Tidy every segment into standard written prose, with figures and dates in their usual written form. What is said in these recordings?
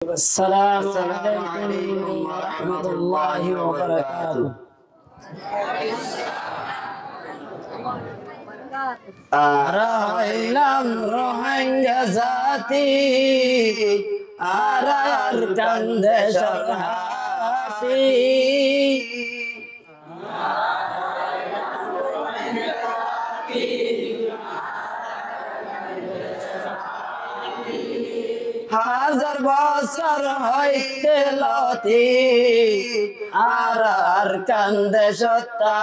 السلام عليكم ورحمة الله وبركاته. Arahailam rohingya zati, ararkan deshar hati. হাজার বছর হইতে লতি আর কান্দে সত্তা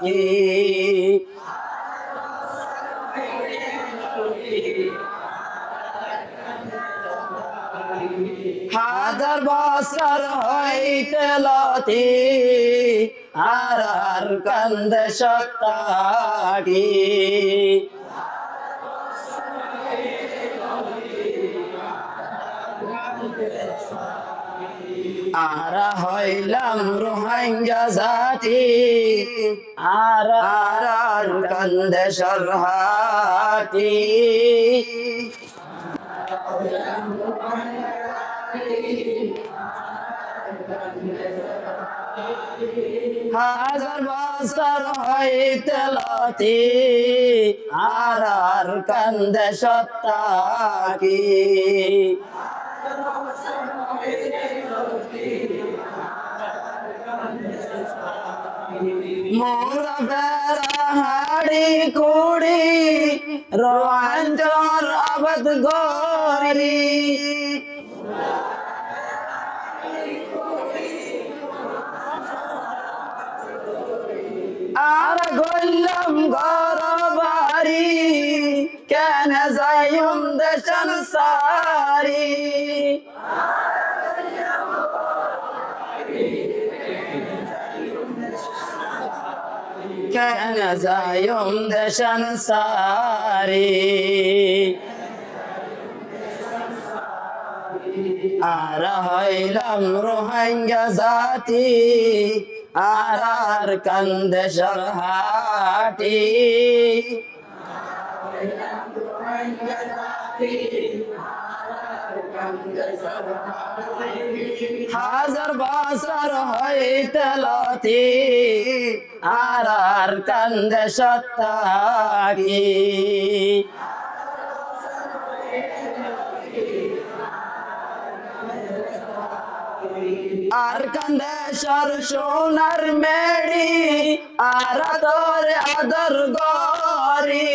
কি হাজার বছর হইতে লতি আর কান্দে সত্তা কি আরা হইলাম রোহিঙ্গা জাতি আর কান্দে সরহাতি হাজার বছর হইতে লতি আর কান্দে সত্তা কি মোরা বেড়া হাড়ি কুড়ি রোয়াঞ্চর আবাদ গরি আর গল্লাম ঘর বাড়ি কেন যাইম দেশন সারি কেন যাইম দেশন সারি আর হইলাম রোহিঙ্গা জাতি আর কান্দে সরহাটি হাজার বছর হইতে লতি আর কান্দে সত্তা কি আর কান্দে সর সোনার মেড়ি আর তোর আদর গরি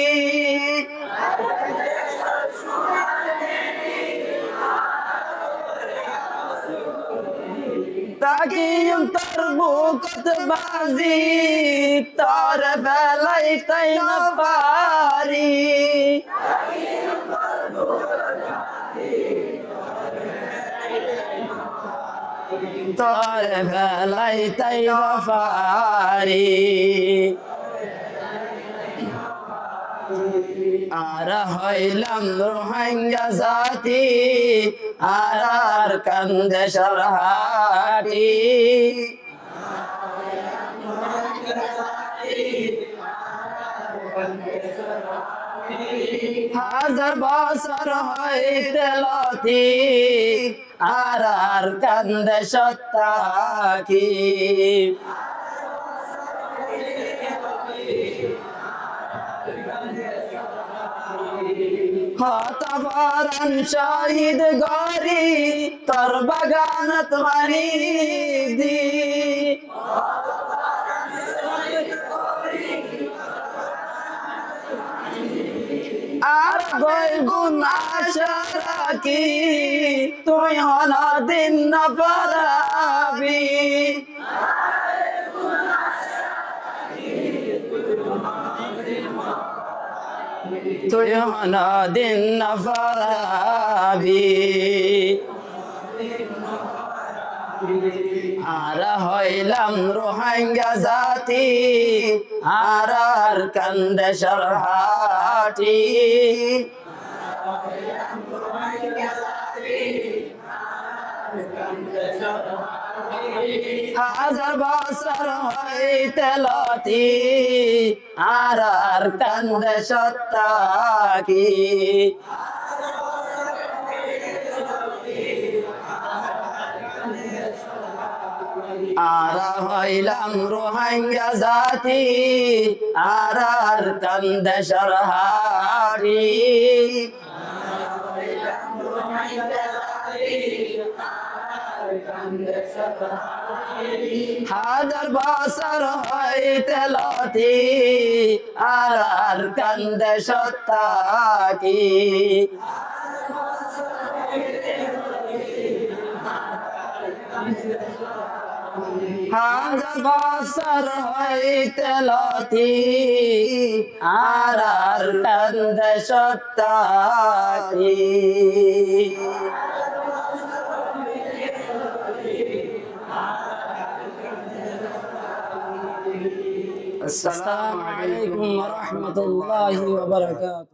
তাকিম তোর বুকত বাজি তোর ফেলাইতে না পারি তোর ফেলাইতে না পারি আর হইলাম রোহিঙ্গা জাতি আর কান্দে সরহাটি হাজার বছর হইতে লতি আর কান্দে সত্তা কি হতবরণ শহীদ গরি তোর বাগানত মারি দি আর গইবুন আশা রাখি তুই হন দিন না পারাবি তুই হন দিন না পারাবি আর হইলাম রোহিঙ্গা জাতি আর কান্দে সরহাটি হাজার বছর হইতে লতি আর কান্দে সত্তা কি আরা হইলাম রোহিঙ্গা জাতি আর কান্দে সরহারি হাজার বছর হইতে লতি আর কান্দে সত্তা কি হাজার বছর হইতে লতি আর কান্দে সত্তা কি আসসালামু আলাইকুম ওয়া রাহমাতুল্লাহি ওয়া বারাকাতুহু।